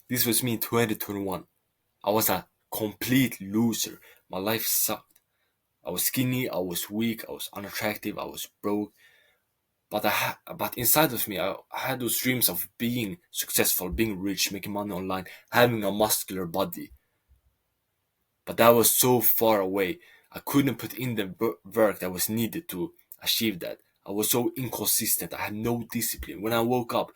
This was me in 2021. I was a complete loser. My life sucked. I was skinny, I was weak, I was unattractive, I was broke. But inside of me, I had those dreams of being successful, being rich, making money online, having a muscular body. But that was so far away. I couldn't put in the work that was needed to achieve that. I was so inconsistent. I had no discipline. When I woke up,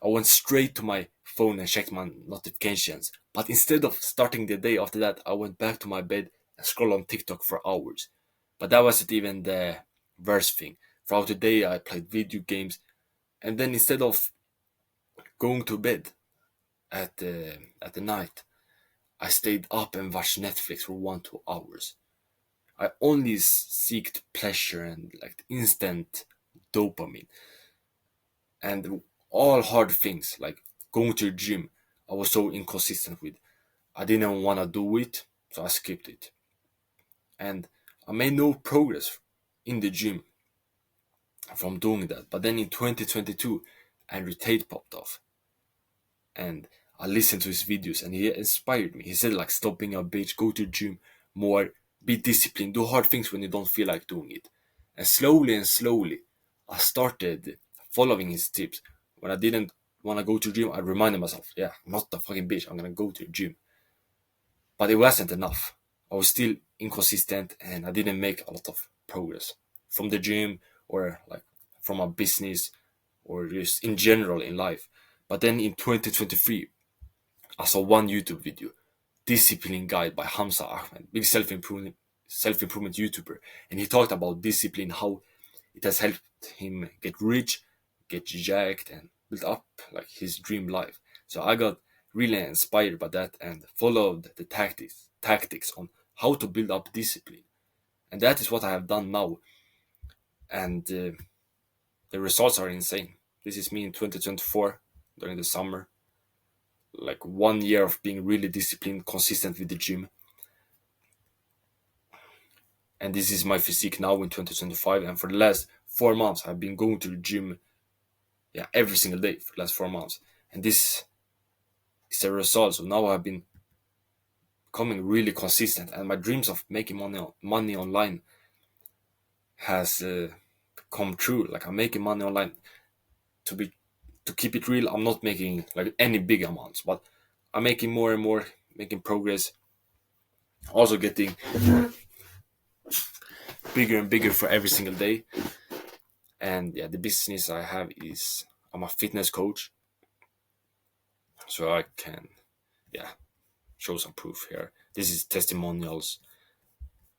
I went straight to my phone and checked my notifications. But instead of starting the day after that, I went back to my bed and scrolled on TikTok for hours. But that wasn't even the worst thing. Throughout the day, I played video games, and then instead of going to bed at the night, I stayed up and watched Netflix for 1 2 hours. I only seeked pleasure and like instant dopamine, and all hard things like going to the gym. I was so inconsistent with. I didn't want to do it, so I skipped it, and I made no progress in the gym from doing that. But then in 2022, Andrew Tate popped off, and I listened to his videos, and he inspired me. He said like, stop being a bitch, go to the gym more, be disciplined, do hard things when you don't feel like doing it. And slowly, I started following his tips. When I didn't want to go to the gym, I reminded myself, yeah, I'm not a fucking bitch, I'm gonna go to the gym. But it wasn't enough. I was still inconsistent, and I didn't make a lot of progress from the gym or like from a business or just in general in life. But then in 2023, I saw one YouTube video, Discipline Guide by Hamza Ahmed, big self improvement YouTuber, and he talked about discipline, how it has helped him get rich, get jacked, and build up like his dream life. So I got really inspired by that and followed the tactics on how to build up discipline, and that is what I have done now, and the results are insane. This is me in 2024 during the summer, like 1 year of being really disciplined, consistent with the gym. And this is my physique now in 2025. And for the last 4 months, I've been going to the gym, yeah, every single day for the last 4 months. And this is the result. So now I've been becoming really consistent, and my dreams of making money online has come true. Like I'm making money online. To keep it real, I'm not making like any big amounts, but I'm making more and more, making progress. Also getting bigger and bigger for every single day. And yeah, the business I have is I'm a fitness coach, so I can, yeah, show some proof here. This is testimonials.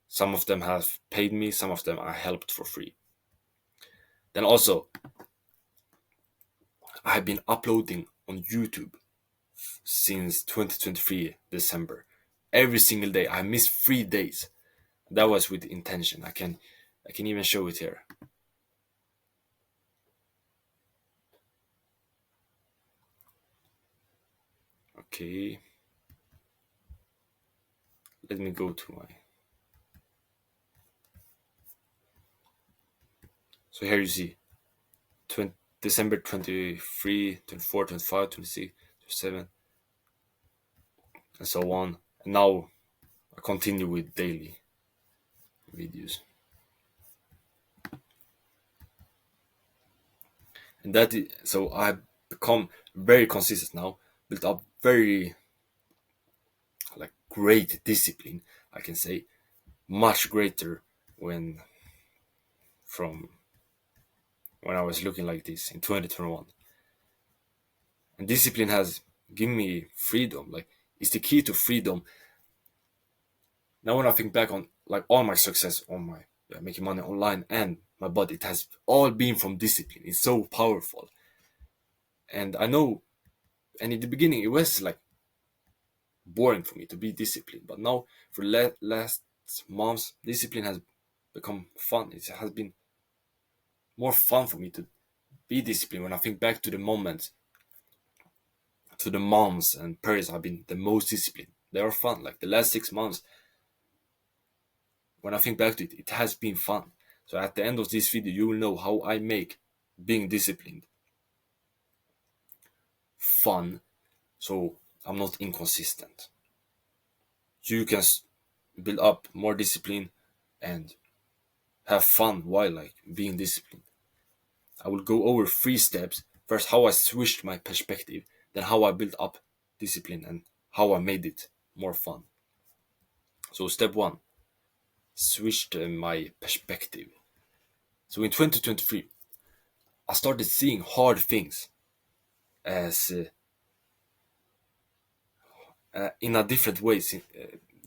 Some of them have paid me, some of them I helped for free. Then also, I have been uploading on YouTube since 2023 December. Every single day. I missed 3 days. That was with intention. I can even show it here. Okay. Let me go to my. So here you see 20, December 23, 24, 25, 26, 27, and so on. And now I continue with daily videos. And that is, so I've become very consistent now, built up very like great discipline, I can say, much greater when from when I was looking like this in 2021. And discipline has given me freedom. Like it's the key to freedom. Now when I think back on like all my success on my, yeah, making money online and my body, it has all been from discipline. It's so powerful. And I know, and in the beginning it was like boring for me to be disciplined, but now for last months, discipline has become fun. It has been more fun for me to be disciplined when I think back to the moments, to the months and periods I've been the most disciplined. They are fun. Like the last 6 months, when I think back to it, it has been fun. So at the end of this video, you will know how I make being disciplined fun. So I'm not inconsistent. So you can build up more discipline and have fun while like being disciplined. I will go over 3 steps. First, how I switched my perspective, then how I built up discipline and how I made it more fun. So step one, switched my perspective. So in 2023, I started seeing hard things as in a different ways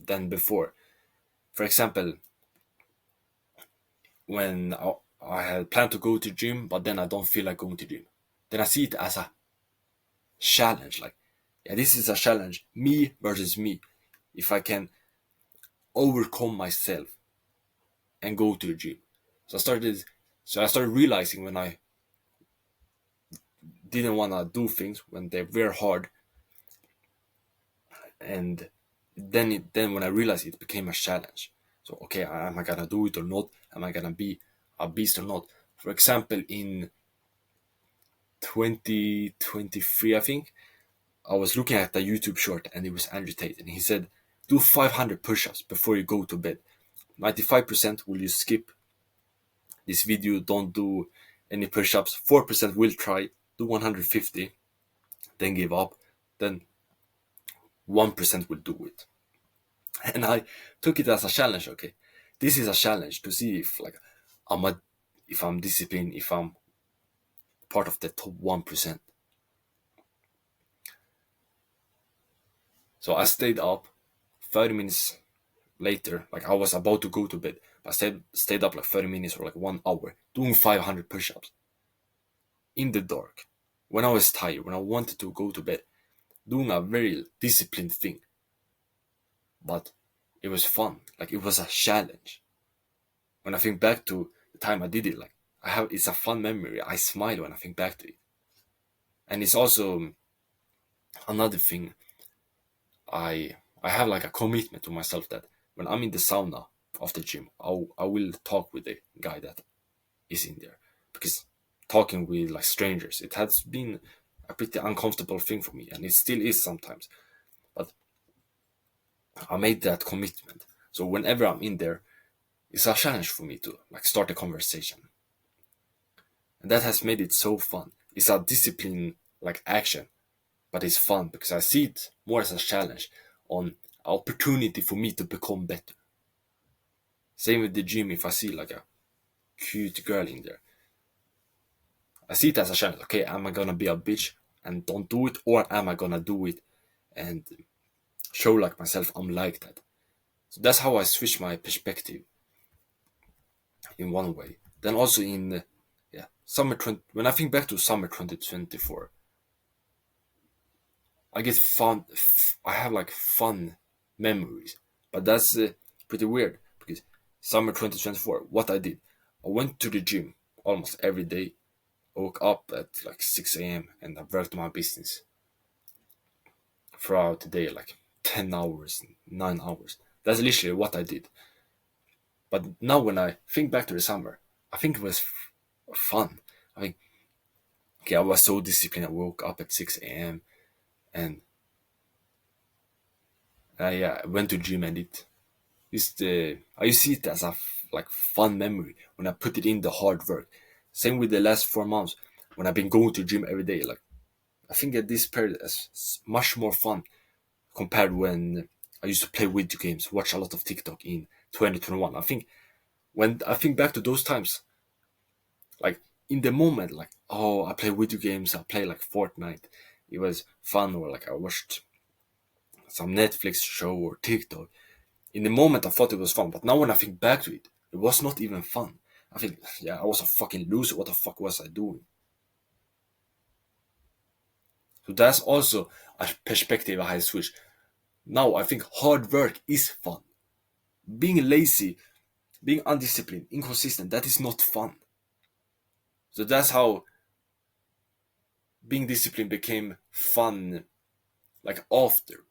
than before. For example, when I had planned to go to gym, but then I don't feel like going to gym, then I see it as a challenge. Like, yeah, this is a challenge, me versus me. If I can overcome myself and go to the gym, so I started realizing when I didn't want to do things when they were hard, and then when I realized it became a challenge. So okay, am I gonna do it or not? Am I gonna be a beast or not? For example, in 2023, I think I was looking at a YouTube short and it was Andrew Tate, and he said, "Do 500 push-ups before you go to bed. 95% will you skip this video, don't do any push-ups. 4% will try, do 150, then give up. Then 1% will do it." And I took it as a challenge. Okay, this is a challenge to see if like if I'm disciplined, if I'm part of the top 1%. So I stayed up 30 minutes later, like I was about to go to bed, but I stayed up like 30 minutes or like 1 hour doing 500 push-ups in the dark when I was tired, when I wanted to go to bed, doing a very disciplined thing. But it was fun, like it was a challenge. When I think back to the time I did it, like it's a fun memory. I smile when I think back to it. And it's also another thing, I have like a commitment to myself that when I'm in the sauna of the gym, I will talk with the guy that is in there, because talking with like strangers, it has been a pretty uncomfortable thing for me, and it still is sometimes. But I made that commitment, so whenever I'm in there, it's a challenge for me to like start a conversation, and that has made it so fun. It's a discipline like action, but it's fun because I see it more as a challenge, on an opportunity for me to become better. Same with the gym. If I see like a cute girl in there, I see it as a challenge. Okay, am I gonna be a bitch and don't do it, or am I gonna do it and show like myself I'm like that? So that's how I switch my perspective in one way. Then also in yeah, when I think back to summer 2024, I get fun. I have like fun memories, but that's pretty weird because summer 2024, what I did, I went to the gym almost every day. I woke up at like 6 a.m. and I worked my business throughout the day, like 10 hours, 9 hours. That's literally what I did. But now when I think back to the summer, I think it was fun. I think, okay, I was so disciplined. I woke up at 6 a.m. and I went to gym, and I see it as a like fun memory when I put it in the hard work. Same with the last 4 months when I've been going to gym every day. Like I think that this period is much more fun compared when I used to play video games, watch a lot of TikTok in 2021. I think when I think back to those times, like in the moment, like, oh, I play video games, I play like Fortnite, it was fun, or like I watched some Netflix show or TikTok. In the moment, I thought it was fun, but now when I think back to it, it was not even fun. I think, yeah, I was a fucking loser. What the fuck was I doing? So that's also a perspective I had switched. Now I think hard work is fun. Being lazy, being undisciplined, inconsistent, that is not fun. So that's how being disciplined became fun, like after.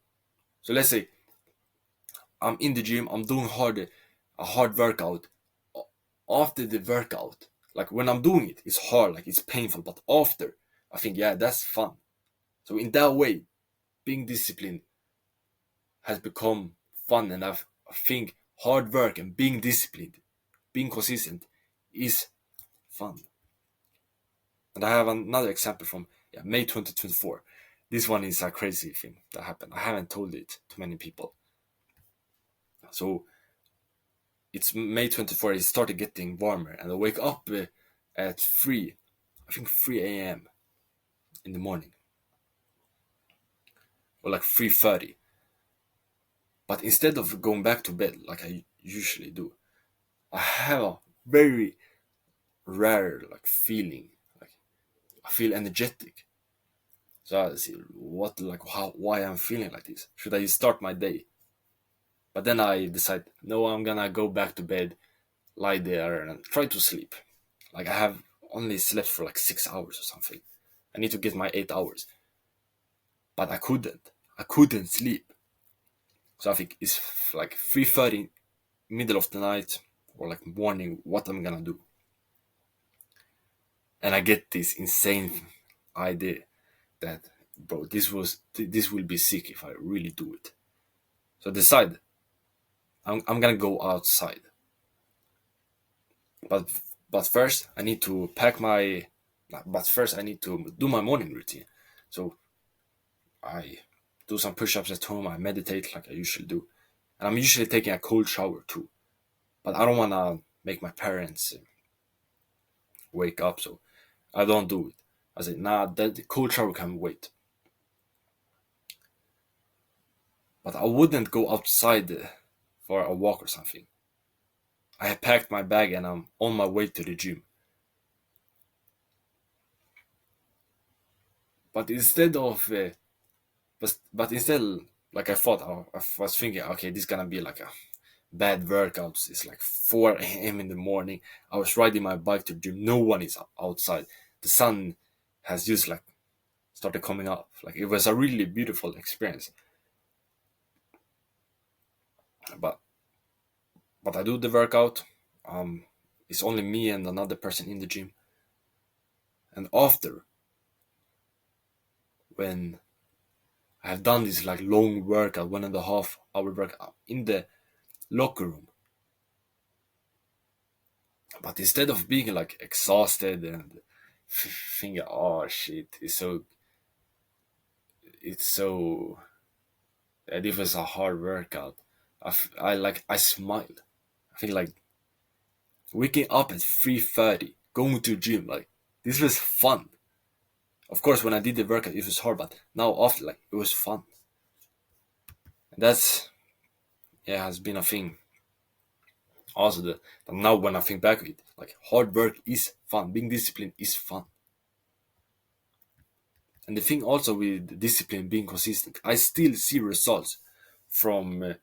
So let's say I'm in the gym, I'm doing a hard workout. After the workout, like when I'm doing it, it's hard, like it's painful, but after, I think, yeah, that's fun. So in that way, being disciplined has become fun, and I think hard work and being disciplined, being consistent, is fun. And I have another example from May 2024. This one is a crazy thing that happened. I haven't told it to many people. So it's May 24th. It started getting warmer, and I wake up at 3, I think 3 a.m. in the morning, or like 3:30. But instead of going back to bed like I usually do, I have a very rare like feeling. Like I feel energetic. So I see what like how why I'm feeling like this. Should I start my day? But then I decide, no, I'm gonna go back to bed, lie there, and try to sleep. Like I have only slept for like 6 hours or something. I need to get my 8 hours, but I couldn't. I couldn't sleep. So I think it's like 3:30, middle of the night, or like morning. What I'm gonna do? And I get this insane idea that, bro, this will be sick if I really do it. So I decide I'm gonna go outside. But but first I need to pack my. But first I need to do my morning routine. So I do some push-ups at home. I meditate like I usually do, and I'm usually taking a cold shower too. But I don't wanna make my parents wake up, so I don't do it. I say, nah, that the cold shower can wait. But I wouldn't go outside for a walk or something. I have packed my bag and I'm on my way to the gym. But instead of, but instead, like I thought, I was thinking, okay, this is gonna be like a bad workout. It's like 4 a.m. in the morning. I was riding my bike to the gym. No one is outside. The sun has just like started coming up. Like it was a really beautiful experience. But I do the workout. It's only me and another person in the gym. And after, when I have done this like long workout, 1.5 hour workout in the locker room, but instead of being like exhausted and thinking, oh shit, it's so, it was a hard workout. I smiled. I think like waking up at 3:30, going to the gym, like this was fun. Of course, when I did the workout, it was hard, but now after, like, it was fun. And that's, yeah, has been a thing. Also, that now when I think back of it, like, hard work is fun. Being disciplined is fun. And the thing also with discipline, being consistent, I still see results from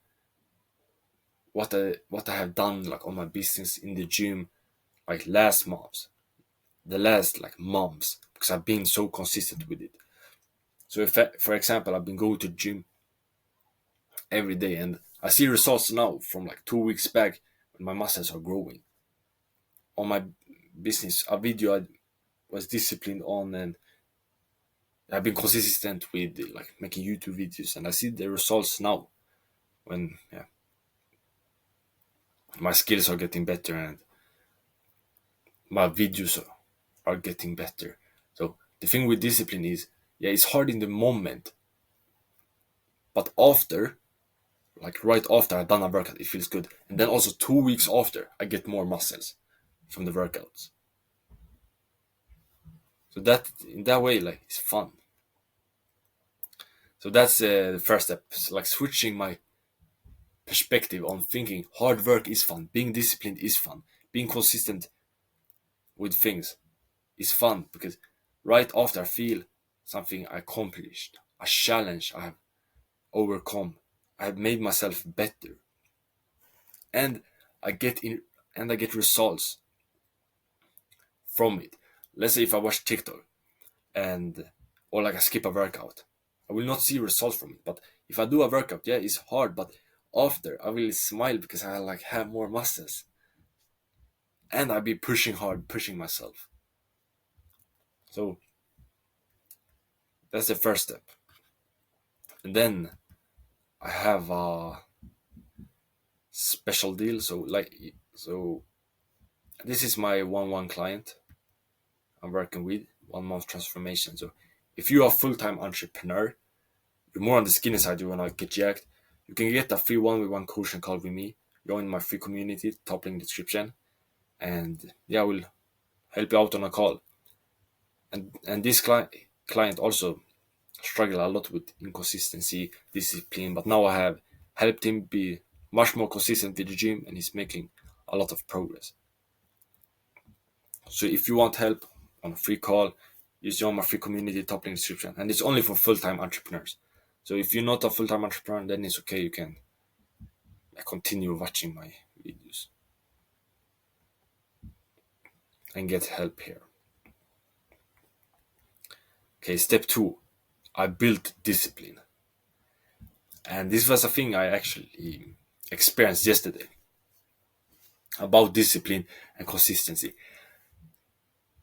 what I have done, like, on my business in the gym, like, last months. The last, like, months, because I've been so consistent with it. So, if, for example, I've been going to the gym every day, and I see results now from like 2 weeks back when my muscles are growing. On my business, a video I was disciplined on, and I've been consistent with like making YouTube videos, and I see the results now when, yeah, my skills are getting better and my videos are getting better. So the thing with discipline is, yeah, it's hard in the moment, but after, like right after I've done a workout, it feels good. And then also 2 weeks after, I get more muscles from the workouts. So that, in that way, like, it's fun. So that's the first step, like switching my perspective on thinking hard work is fun, being disciplined is fun, being consistent with things is fun, because right after I feel something I accomplished, a challenge I have overcome, I have made myself better, and I get in and I get results from it. Let's say if I watch TikTok and, or like I skip a workout, I will not see results from it. But if I do a workout, yeah, it's hard, but after I will smile because I like have more muscles, and I'll be pushing hard, pushing myself. So that's the first step. And then I have a special deal. So this is my one client I'm working with, 1 month transformation. So if you are a full-time entrepreneur, you're more on the skinny side, you wanna get jacked, you can get a free one-on-one coaching call with me. Join my free community, top link description, and yeah, I will help you out on a call. And this client also struggle a lot with inconsistency, discipline, but now I have helped him be much more consistent with the gym, and he's making a lot of progress. So if you want help on a free call, use join my free community, top link description, and it's only for full-time entrepreneurs. So if you're not a full-time entrepreneur, then it's okay. You can continue watching my videos and get help here. Okay, step 2, I built discipline. And this was a thing I actually experienced yesterday about discipline and consistency.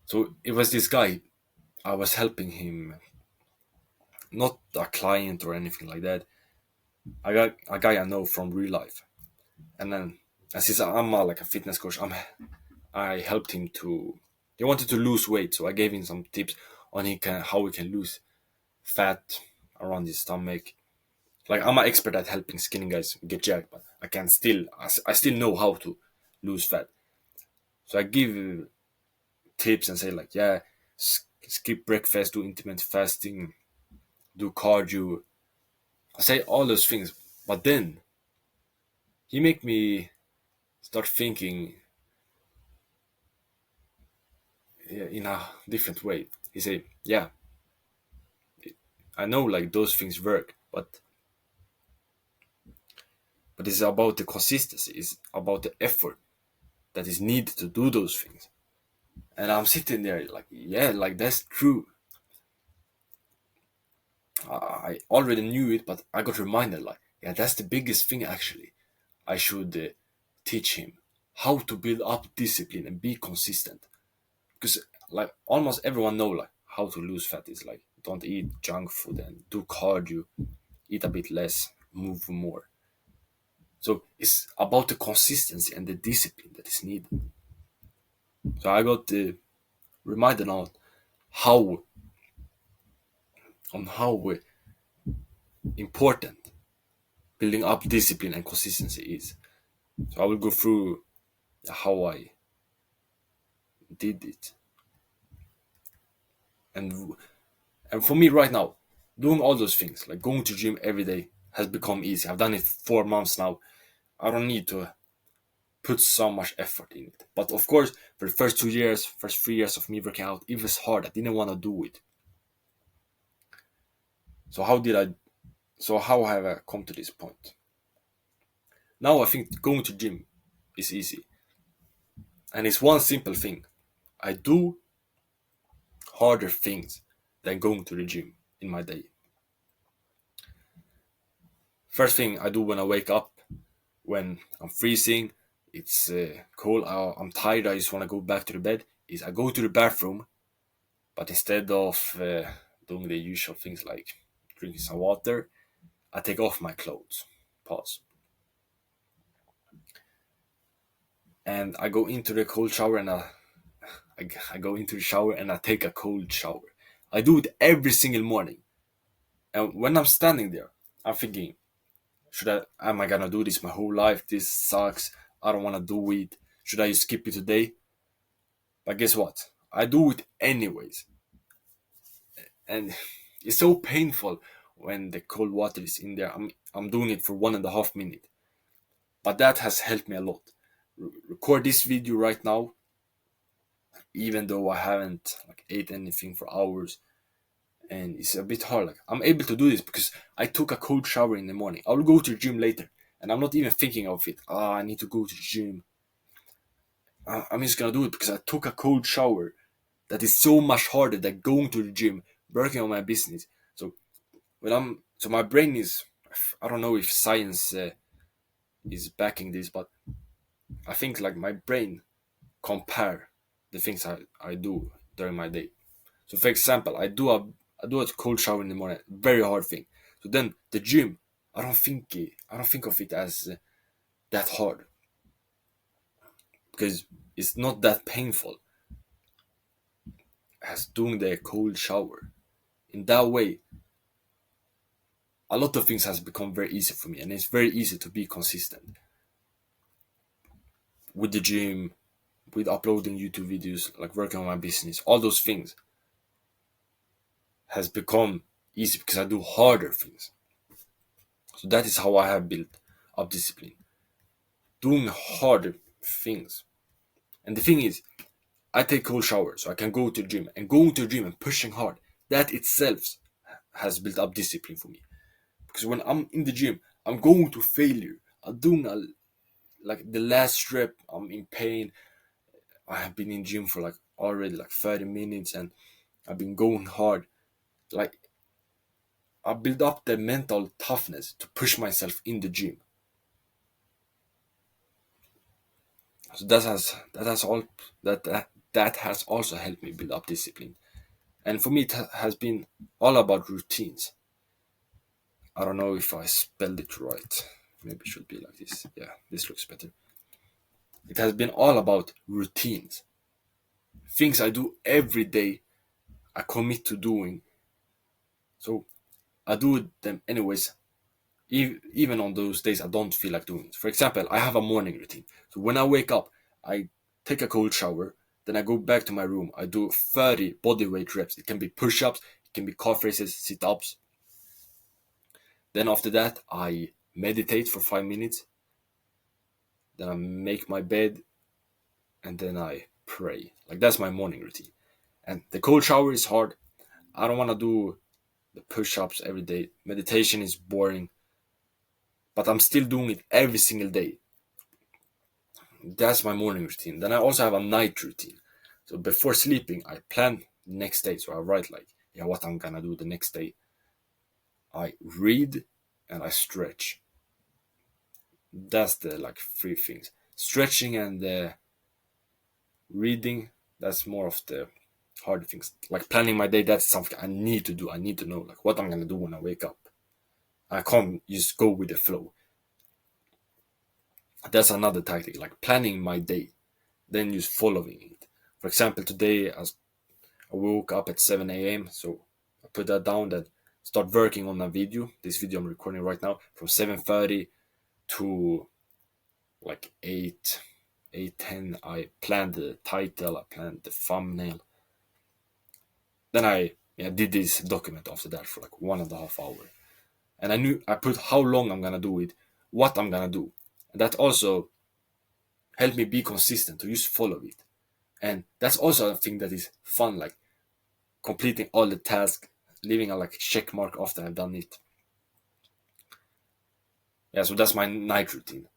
So it was this guy, I was helping him, not a client or anything like that. I got a guy I know from real life. And then, and since I'm like a fitness coach, I helped him to, he wanted to lose weight. So I gave him some tips on how he can lose fat around his stomach. Like I'm an expert at helping skinny guys get jacked, but I still know how to lose fat. So I give tips and say like, yeah, skip breakfast, do intermittent fasting, do cardio. I say all those things, but then he make me start thinking in a different way. He say, yeah, I know like those things work, but it's about the consistency. It's about the effort that is needed to do those things. And I'm sitting there like, yeah, like that's true. I already knew it, but I got reminded like, yeah, that's the biggest thing actually. I should teach him how to build up discipline and be consistent. Because like almost everyone know like how to lose fat is like don't eat junk food and do cardio, eat a bit less, move more. So it's about the consistency and the discipline that is needed. So I got reminded how how important building up discipline and consistency is. So I will go through how I did it. And and for me right now, doing all those things, like going to gym every day, has become easy. I've done it 4 months now. I don't need to put so much effort in it. But of course, for the first 2 years, first 3 years of me working out, it was hard. I didn't want to do it. So how did I? So how have I come to this point? Now I think going to gym is easy, and it's one simple thing. I do harder things than going to the gym in my day. First thing I do when I wake up, when I'm freezing, it's cold, I'm tired, I just want to go back to the bed, is I go to the bathroom, but instead of doing the usual things like drinking some water, I take off my clothes. Pause. And I go into the cold shower and I go into the shower and I take a cold shower. I do it every single morning. And when I'm standing there, I'm thinking, am I gonna do this my whole life? This sucks. I don't wanna do it. Should I skip it today? But guess what? I do it anyways. And it's so painful when the cold water is in there. I'm doing it for 1.5 minutes. But that has helped me a lot. Record this video right now, even though I haven't like ate anything for hours. And it's a bit hard. Like I'm able to do this because I took a cold shower in the morning. I'll go to the gym later, and I'm not even thinking of it. I need to go to the gym. I'm just gonna do it because I took a cold shower. That is so much harder than going to the gym, working on my business. So so my brain is, I don't know if science is backing this, but I think like my brain compare the things I do during my day. So for example, I do a cold shower in the morning, very hard thing. So then the gym, I don't think of it as that hard because it's not that painful as doing the cold shower. In that way, a lot of things has become very easy for me, and it's very easy to be consistent with the gym, with uploading YouTube videos, like working on my business. All those things has become easy because I do harder things. So that is how I have built up discipline, doing harder things. And the thing is, I take cold showers so I can go to the gym, and going to the gym and pushing hard, that itself has built up discipline for me. Because when I'm in the gym, I'm going to failure. I'm doing like the last rep, I'm in pain. I have been in gym for like already like 30 minutes and I've been going hard. Like I build up the mental toughness to push myself in the gym. So that has also helped me build up discipline. And for me, it has been all about routines. I don't know if I spelled it right. Maybe it should be like this. Yeah, this looks better. It has been all about routines. Things I do every day, I commit to doing. So I do them anyways, even on those days I don't feel like doing it. For example, I have a morning routine. So when I wake up, I take a cold shower, then I go back to my room. I do 30 body weight reps. It can be push ups, it can be calf raises, sit ups. Then after that, I meditate for 5 minutes. Then I make my bed and then I pray. Like that's my morning routine. And the cold shower is hard. I don't want to do the push ups every day. Meditation is boring, but I'm still doing it every single day. That's my morning routine. Then I also have a night routine. So before sleeping, I plan the next day. So I write like, yeah, what I'm gonna do the next day. I read and I stretch. That's the like three things. Stretching and reading. That's more of the hard things. Like planning my day. That's something I need to do. I need to know like what I'm gonna do when I wake up. I can't just go with the flow. That's another tactic. Like planning my day, then just following it. For example, today I woke up at 7 a.m. So I put that down, that start working on a video. This video I'm recording right now from 7:30 to like 8:10. I planned the title, I planned the thumbnail. Then I did this document after that for like 1.5 hours. And I knew I put how long I'm gonna do it, what I'm gonna do. And that also helped me be consistent to just follow it. And that's also a thing that is fun, like completing all the tasks, leaving a like check mark after I've done it. Yeah, so that's my night routine.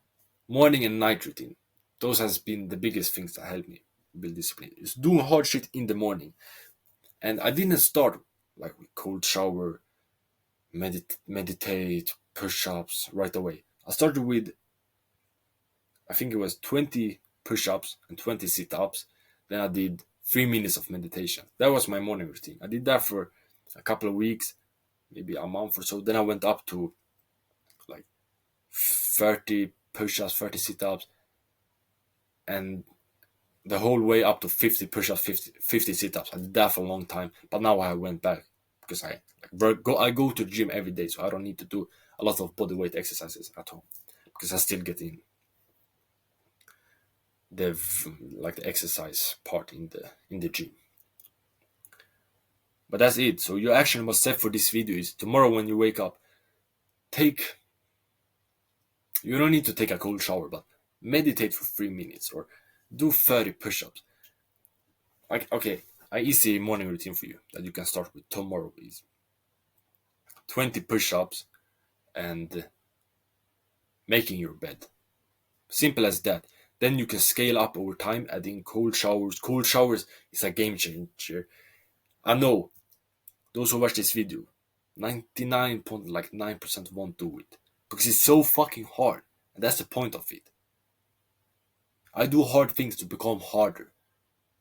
Morning and night routine. Those has been the biggest things that helped me build discipline. It's doing hard shit in the morning. And I didn't start like with cold shower, meditate, push-ups right away. I started with I think it was 20 push-ups and 20 sit-ups. Then I did 3 minutes of meditation. That was my morning routine. I did that for a couple of weeks, maybe a month or so. Then I went up to like 30 push-ups, 30 sit-ups, and the whole way up to 50 push-ups, 50 sit-ups. I did that for a long time, but now I went back because I go to the gym every day, so I don't need to do a lot of body weight exercises at home because I still get in the like the exercise part in the gym. But that's it. So your actionable step for this video is tomorrow when you wake up, take you don't need to take a cold shower, but meditate for 3 minutes or do 30 push-ups. Like okay, an easy morning routine for you that you can start with tomorrow is 20 push-ups and making your bed. Simple as that. Then you can scale up over time, adding cold showers. Cold showers is a game changer. I know those who watch this video, 99.9% won't do it because it's so fucking hard, and that's the point of it. I do hard things to become harder,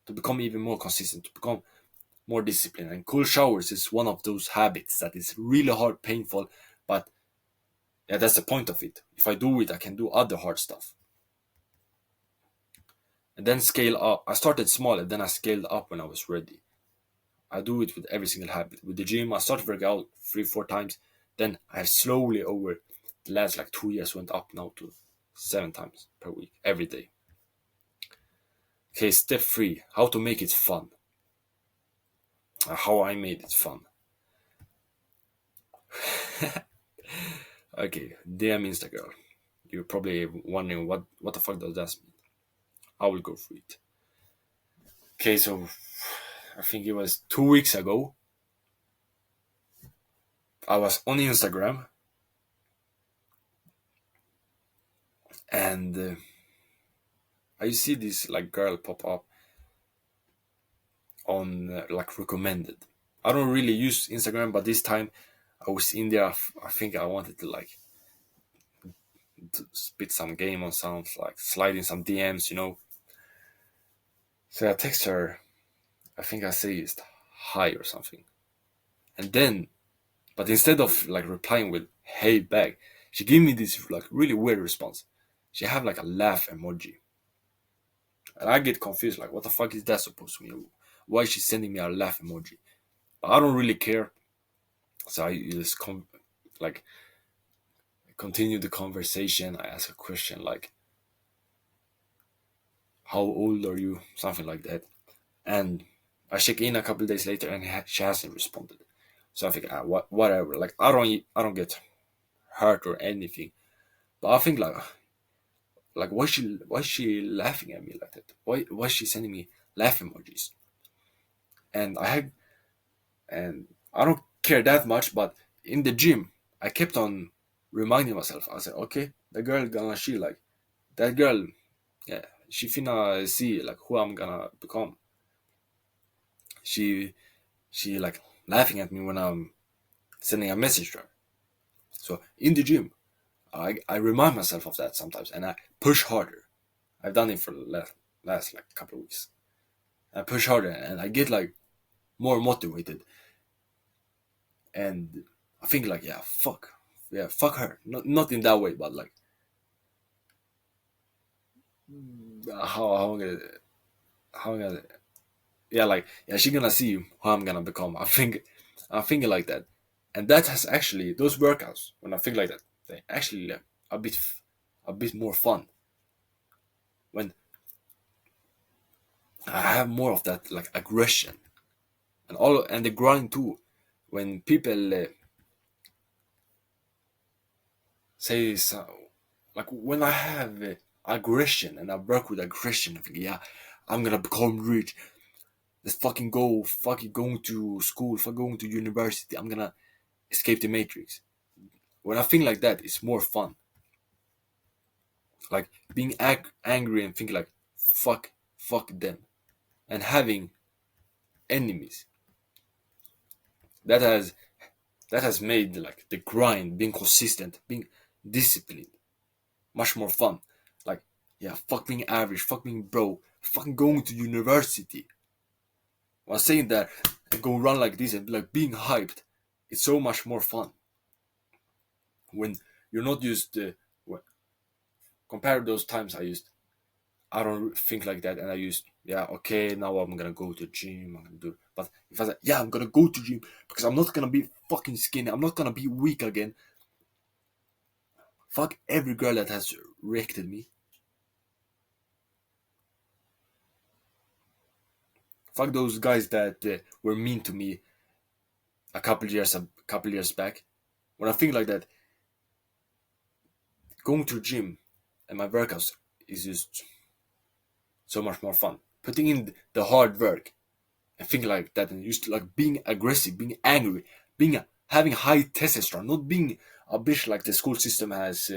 to become even more consistent, to become more disciplined. And cold showers is one of those habits that is really hard, painful, But yeah, that's the point of it. If I do it, I can do other hard stuff. And then scale up. I started small and then I scaled up when I was ready. I do it with every single habit. With the gym, I started working out 3, 4 times. Then I slowly over the last like 2 years went up now to 7 times per week, every day. Okay, step 3, how to make it fun. How I made it fun. Okay, DM Insta girl. You're probably wondering what the fuck does that mean? I will go through it. Okay, so I think it was 2 weeks ago. I was on Instagram and I see this like girl pop up on like recommended. I don't really use Instagram, but this time I was in there. I think I wanted to like to spit some game on sounds, like slide in some DMs. So I text her. I think I say it's hi or something, and then, but instead of like replying with hey back, she gave me this like really weird response. She have like a laugh emoji, and I get confused. Like, what the fuck is that supposed to mean? Why is she sending me a laugh emoji? But I don't really care, so I just like continue the conversation. I ask a question like, "How old are you?" Something like that, and I check in a couple of days later, and she hasn't responded. So I think, whatever. Like, I don't get hurt or anything, but I think like why is she laughing at me like that? Why is she sending me laugh emojis? And and I don't care that much, but in the gym, I kept on reminding myself. I said, okay, the girl gonna she like that girl, yeah, she finna see like who I'm gonna become. She she like laughing at me when I'm sending a message to her. So in the gym, I remind myself of that sometimes, and I push harder. I've done it for the last like couple of weeks. I push harder, and I get like more motivated, and I think like, yeah, fuck her. Not in that way, but like how I'm gonna how I'm gonna yeah, like, yeah, she gonna see who I'm gonna become. I'm thinking like that, and that has actually those workouts when I think like that, they actually like a bit more fun when I have more of that like aggression and the grind too. When people say so, like when I have aggression and I work with aggression, I think, yeah, I'm gonna become rich. Let's fucking going to school, fucking going to university. I'm gonna escape the matrix. When I think like that, it's more fun. Like being angry and thinking like, fuck them, and having enemies. That has that has made like the grind, being consistent, being disciplined, much more fun. Like, yeah, fuck being average, fuck being broke, fucking going to university. While saying that and go run like this and like being hyped, it's so much more fun when you're not used to. Compare those times I don't think like that, and I used, yeah, okay, now I'm gonna go to the gym, I'm gonna do. But if I say, yeah, I'm gonna go to gym because I'm not gonna be fucking skinny, I'm not gonna be weak again. Fuck every girl that has rejected me. Fuck those guys that were mean to me a couple years back. When I think like that, going to the gym and my workouts is just so much more fun. Putting in the hard work and think like that, and just like being aggressive, being angry, being having high testosterone, not being a bitch like the school system has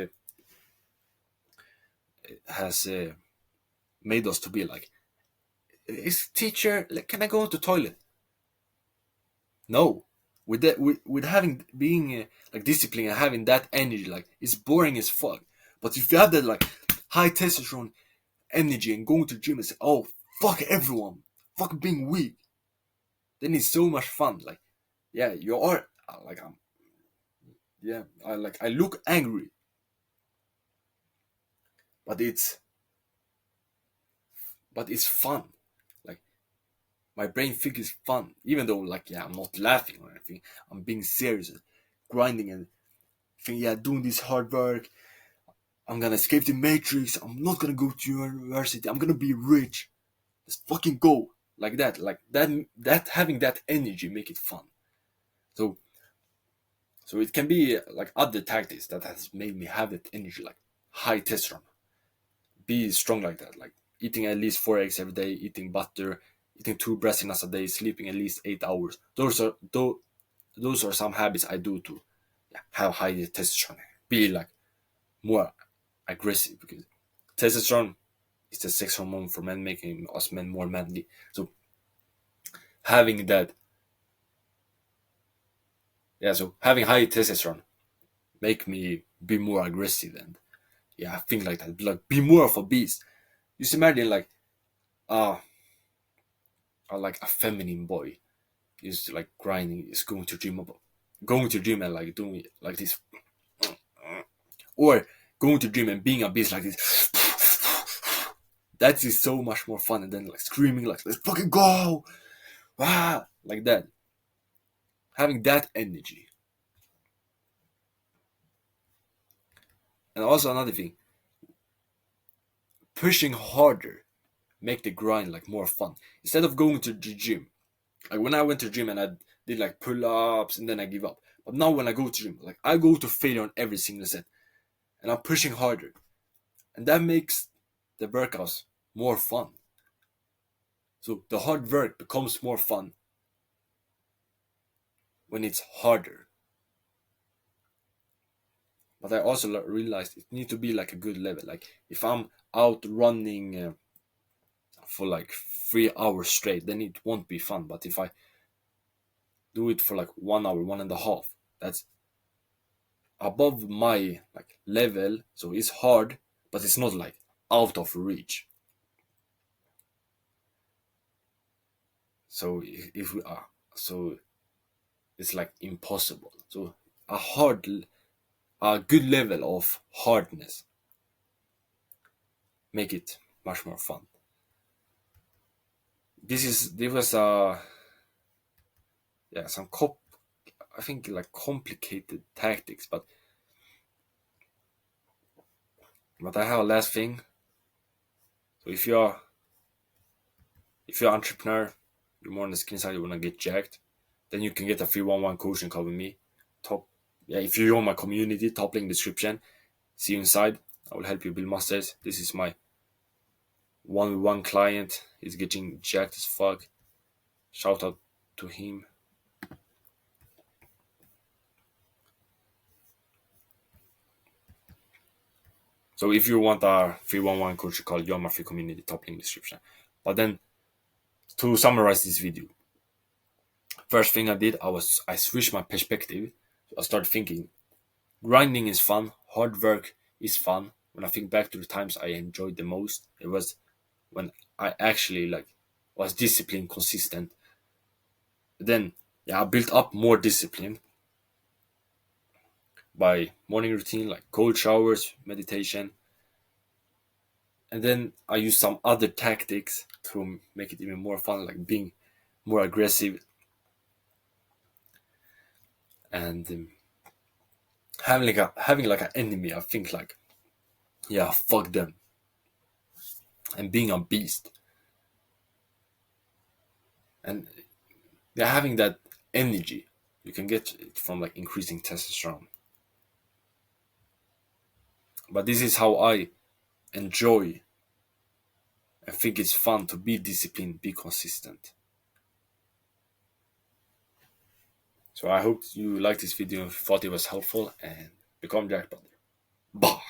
made us to be like. Is teacher like? Can I go to the toilet? No. With that, with having being like disciplined and having that energy, like it's boring as fuck. But if you have that like high testosterone energy and going to the gym and say, "Oh, fuck everyone, fuck being weak," then it's so much fun. Like, yeah, you are like yeah, I look angry, but it's fun. Like my brain thinks it's fun, even though like yeah, I'm not laughing or anything. I'm being serious, and grinding and think yeah, doing this hard work. I'm gonna escape the matrix. I'm not gonna go to university. I'm gonna be rich. Let's fucking go like that. Like that. That having that energy make it fun. So so it can be like other tactics that has made me have that energy, like high testosterone. Be strong like that, like eating at least 4 eggs every day, eating butter, eating 2 breast nuts a day, sleeping at least 8 hours. Those are some habits I do to yeah, have high testosterone, be like more aggressive because testosterone is the sex hormone for men, making us men more manly. So having that, yeah, so having high testosterone make me be more aggressive and yeah, think like that, like be more of a beast. Just imagine like uh, like a feminine boy is like grinding, is going to gym and like doing it like this, or going to gym and being a beast like this. That is so much more fun than like screaming like let's fucking go, ah, like that. Having that energy, and also another thing, pushing harder make the grind like more fun. Instead of going to the gym, like when I went to the gym and I did like pull ups and then I give up. But now when I go to gym, like I go to failure on every single set, and I'm pushing harder, and that makes the workouts more fun. So the hard work becomes more fun when it's harder. But I also realized it need to be like a good level. Like if I'm out running for like 3 hours straight, then it won't be fun. But if I do it for like 1 hour, 1.5, that's above my like level. So it's hard, but it's not like out of reach. So if we are, so it's like impossible. So a hard, a good level of hardness make it much more fun. There was yeah, some I think like complicated tactics, but I have a last thing. So if you're an entrepreneur, you're more on the skin side, you wanna get jacked, then you can get a free one-on-one coaching call with me. Top, yeah, if you join my community, top link description. See you inside. I will help you build masters. This is my one client. He's getting jacked as fuck. Shout out to him. So if you want our free one-on-one coaching call, join my free community, top link description. But then to summarize this video, first thing I did, I switched my perspective. So I started thinking grinding is fun, hard work is fun. When I think back to the times I enjoyed the most, it was when I actually like was disciplined, consistent. Then yeah, I built up more discipline by morning routine like cold showers, meditation, and then I use some other tactics to make it even more fun, like being more aggressive and having like an enemy. I think like yeah, fuck them, and being a beast, and yeah, having that energy. You can get it from like increasing testosterone. But this is how I enjoy and think it's fun to be disciplined, be consistent. So I hope you liked this video and thought it was helpful, and become Jack Brother. Bah!